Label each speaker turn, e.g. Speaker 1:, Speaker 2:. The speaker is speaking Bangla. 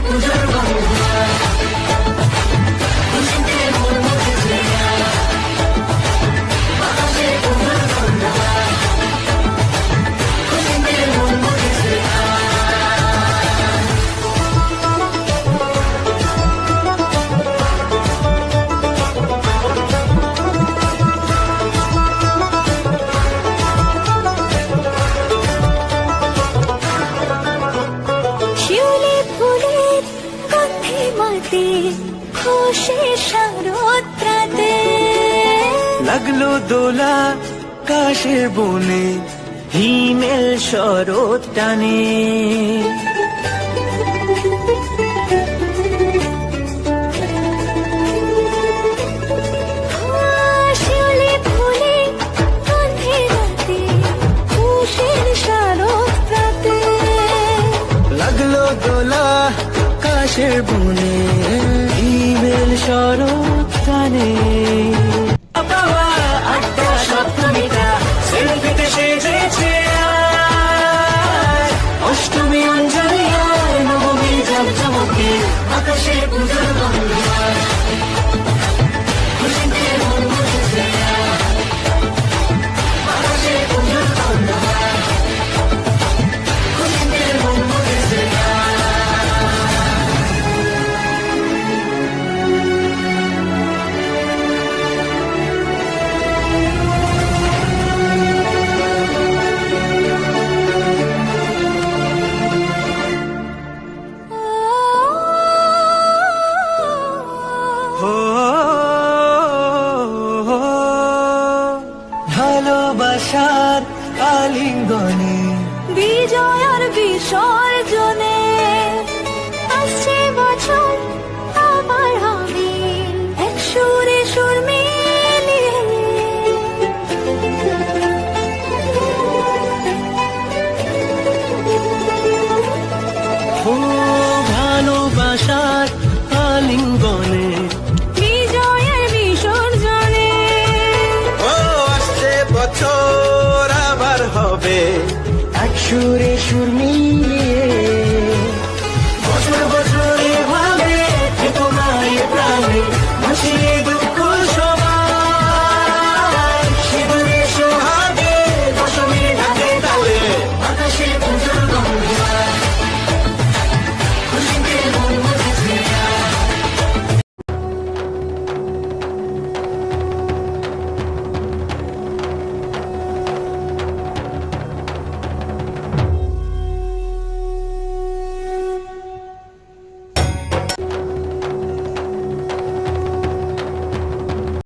Speaker 1: পুজোর বন্ধুরা খুশিতে মন মুখেছে বাতাসে পুজোর বন্ধুরা খুশিতে মন মুখেছে
Speaker 2: শিউলি ফুলের গন্ধে মাতে খুশি শারদরাতে
Speaker 3: লাগলো দোলা কাশের বনে হিমেল শরৎ টানে
Speaker 2: শিউলি ফুলের গন্ধে মাতে খুশির শারদরাতে
Speaker 3: লাগলো দোলা কাশের বনে হিমেল শরৎ টানে বাবা আড্ডা সপ্তমীটা সেলফিতে সেজেছে আজ। অষ্টমী অঞ্জলি আর নবমী জমজমকে
Speaker 1: আকাশে পুজোর বন্ধুরা খুশিতে মন মুখেছে বাতাসে পুজোর বন্ধুরা খুশিতে মন মুখেছে
Speaker 3: হো ভালোবাসার আলিঙ্গনে
Speaker 2: বিজয় আর বিসর্জনে আসছে বছর আবার হবে এক সুরে সুর মিলিয়ে
Speaker 3: হো ভালোবাসার আলিঙ্গনে
Speaker 2: বিজয় আর বিসর্জনে
Speaker 3: ও আসছে বছর আবার হবে এক সুরে সুর মিলিয়ে বছর বছর এভাবে থেকো না এ প্রাণে ভাসিয়ে